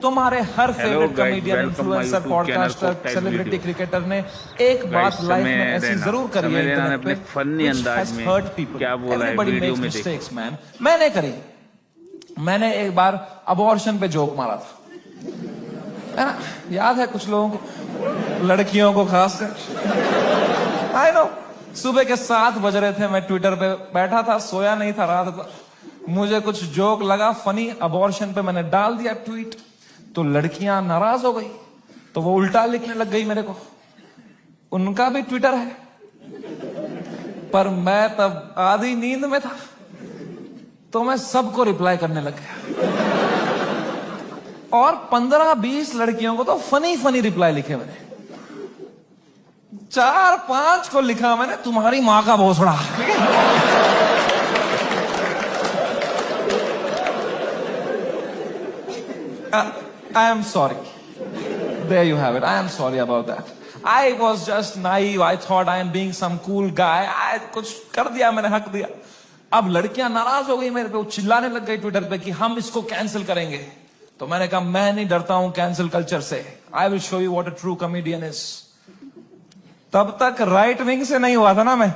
तुम्हारे हर favourite comedian, influencer, podcaster, celebrity, cricketer ने एक बात लाइफ में ऐसी जरूर करी है इंटरनेट पे, फनी अंदाज में हर्ट पीपल। क्या बोला है वीडियो में, मिस्टेक्स मैन। मैंने करी। मैंने एक बार अबॉर्शन पे जोक मारा था, है ना? याद है कुछ लोगों को, लड़कियों को खासकर। आई नो, सुबह के 7 बज रहे थे, मैं ट्विटर पे बैठा था, सोया नहीं था रात भर। मुझे कुछ जोक लगा फनी अबॉर्शन पे, मैंने डाल दिया ट्वीट, तो लड़कियां नाराज हो गई, तो वो उल्टा लिखने लग गई मेरे को। उनका भी ट्विटर है, पर मैं तब आधी नींद में था, तो मैं सबको रिप्लाई करने लग गया। और 15-20 लड़कियों को तो फनी फनी रिप्लाई लिखे मैंने। 4-5 को लिखा मैंने, तुम्हारी मां का भोसड़ा। I am sorry. There you have it. I am sorry about that. I was just naive. I thought I am being some cool guy. कुछ कर दिया मैंने, हक दिया। अब लड़कियां नाराज हो गई मेरे पे, वो चिल्लाने लग गई ट्विटर पे कि हम इसको कैंसिल करेंगे। तो मैंने कहा मैं नहीं डरता हूं कैंसिल कल्चर से। I will show you what a true comedian is. तब तक राइट विंग से नहीं हुआ था ना मैं।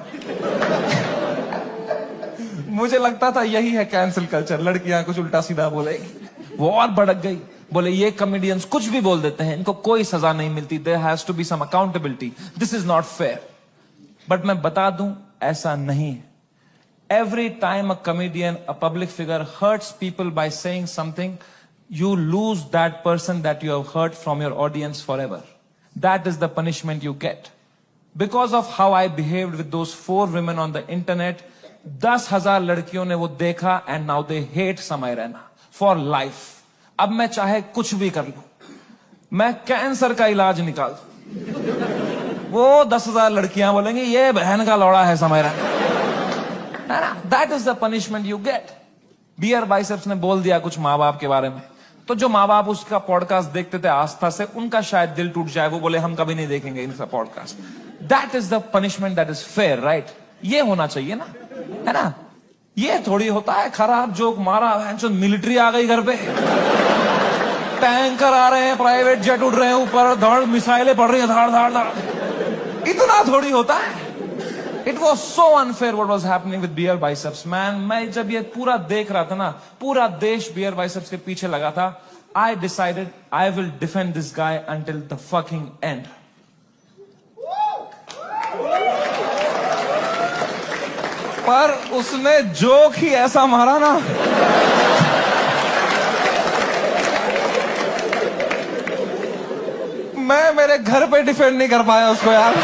मुझे लगता था यही है कैंसिल कल्चर, लड़कियां कुछ उल्टा सीधा बोलेगी। वो और भड़क गई, बोले ये कॉमेडियंस कुछ भी बोल देते हैं, इनको कोई सजा नहीं मिलती, there has to be some accountability, this is not fair. But मैं बता दूं, ऐसा नहीं है। Every time a comedian, a public figure hurts people by saying something, you lose that person that you have hurt from your audience forever. That is the punishment you get. Because of how I behaved with those 4 women on the internet, 10,000 लड़कियों ने वो देखा and now they hate समय Raina for life. अब मैं चाहे कुछ भी कर लूं, मैं कैंसर का इलाज निकाल दूं, वो 10,000 लड़कियां बोलेंगी ये बहन का लौड़ा है Samay Raina. That is the punishment you get. BeerBiceps ने बोल दिया कुछ माँ बाप के बारे में, तो जो माँ बाप उसका पॉडकास्ट देखते थे आस्था से, उनका शायद दिल टूट जाए, वो बोले हम कभी नहीं देखेंगे इनका podcast. That is the punishment that is fair, right? ये होना चाहिए ना, है ना? ये थोड़ी होता है खराब जोक मारा, मिलिट्री आ गई घर पे, टैंकर आ रहे हैं, प्राइवेट जेट उड़ रहे हैं ऊपर, धड़ मिसाइलें पड़ रही है, धाड़ धाड़ धाड़, इतना थोड़ी होता है। It was so unfair what was happening with beer biceps, man. मैं जब ये पूरा देख रहा था ना, पूरा देश beer biceps के पीछे लगा था, I decided I will defend this guy until the fucking end. पर उसने जोक ही ऐसा मारा ना, मैं मेरे घर पे डिफेंड नहीं कर पाया उसको यार।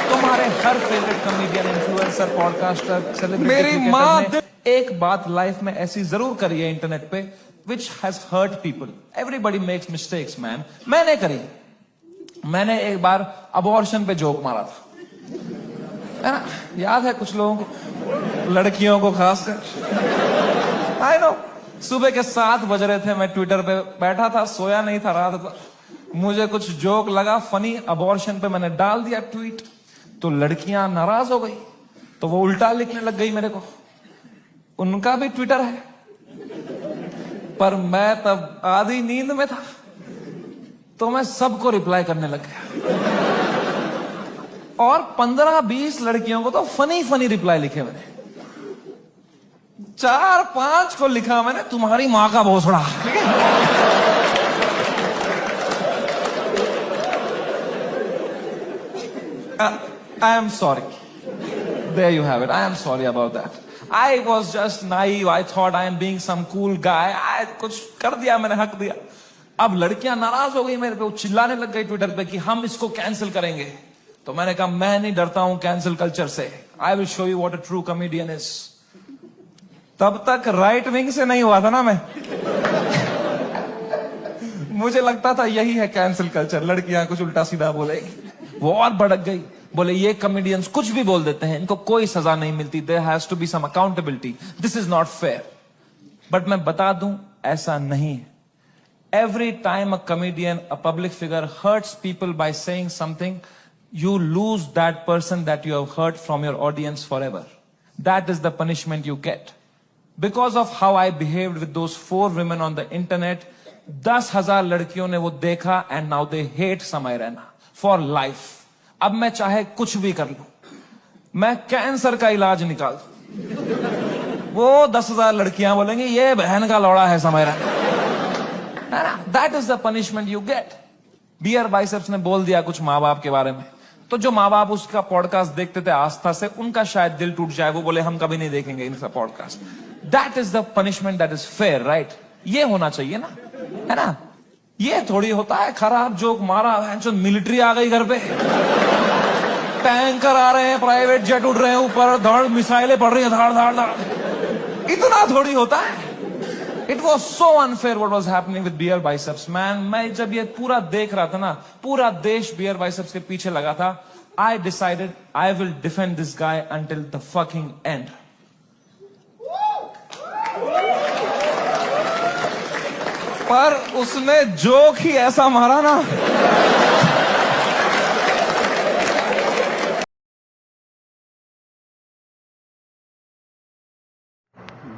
तुम्हारे हर favourite comedian, influencer, podcaster, celebrity, मेरी माँ एक बात लाइफ में ऐसी जरूर करी है इंटरनेट पे, which has hurt people. Everybody makes mistakes man. मैंने करी। मैंने एक बार अबॉर्शन पे जोक मारा था, है ना? याद है कुछ लोगों को, लड़कियों को खासकर। आई नो, सुबह के 7 बज रहे थे, मैं ट्विटर पे बैठा था, सोया नहीं था रात भर। मुझे कुछ जोक लगा फनी अबॉर्शन पे, मैंने डाल दिया ट्वीट, तो लड़कियां नाराज हो गई, तो वो उल्टा लिखने लग गई मेरे को। उनका भी ट्विटर है, पर मैं तब आधी नींद में था, तो मैं सबको रिप्लाई करने लग गया। और 15-20 लड़कियों को तो फनी फनी रिप्लाई लिखे मैंने। 4-5 को लिखा मैंने, तुम्हारी मां का भोसड़ा। I am sorry. There you have it. I am sorry about that. I was just naive. I thought I am being some cool guy. कुछ कर दिया मैंने, हक दिया। अब लड़कियां नाराज हो गई मेरे पे, वो चिल्लाने लग गई ट्विटर पे कि हम इसको कैंसिल करेंगे। तो मैंने कहा मैं नहीं डरता हूं कैंसिल कल्चर से। I will show you what a true comedian is. तब तक राइट विंग से नहीं हुआ था ना मैं। मुझे लगता था यही है कैंसिल कल्चर, लड़कियां कुछ उल्टा सीधा बोलेगी। वो और भड़क गई, बोले ये कॉमेडियंस कुछ भी बोल देते हैं, इनको कोई सजा नहीं मिलती, there has to be some accountability, this is not fair. But मैं बता दूं, ऐसा नहीं है। Every time a comedian, a public figure hurts people by saying something, you lose that person that you have hurt from your audience forever. That is the punishment you get. Because of how I behaved with those 4 women on the internet, 10,000 लड़कियों ने वो देखा and now they hate समय Raina for life. अब मैं चाहे कुछ भी कर लूं, मैं कैंसर का इलाज निकाल दूं, वो 10,000 लड़कियां बोलेंगी ये बहन का लौड़ा है समय रैना, है ना। That is the punishment you get. BeerBiceps ने बोल दिया कुछ माँ बाप के बारे में, तो जो माँ बाप उसका पॉडकास्ट देखते थे आस्था से, उनका शायद दिल टूट जाए, वो बोले हम कभी नहीं देखेंगे इनका podcast. That is the punishment that is fair, right. ये होना चाहिए ना, है ना। ये थोड़ी होता है खराब जोक मारा, मिलिट्री आ गई घर पे, टैंकर आ रहे हैं, प्राइवेट जेट उड़ रहे हैं ऊपर, धड़ मिसाइलें पड़ रही हैं, धाड़ धाड़ धाड़, इतना थोड़ी होता है। It was so unfair what was happening with beer biceps, man. मैं जब ये पूरा देख रहा था ना, पूरा देश beer biceps के पीछे लगा था, I decided I will defend this guy until the fucking end. पर उसने जोक ही ऐसा मारा ना,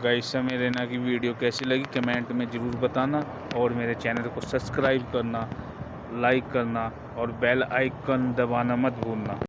गाइस समय रैना की वीडियो कैसी लगी कमेंट में ज़रूर बताना, और मेरे चैनल को सब्सक्राइब करना, लाइक करना और बेल आइकन दबाना मत भूलना।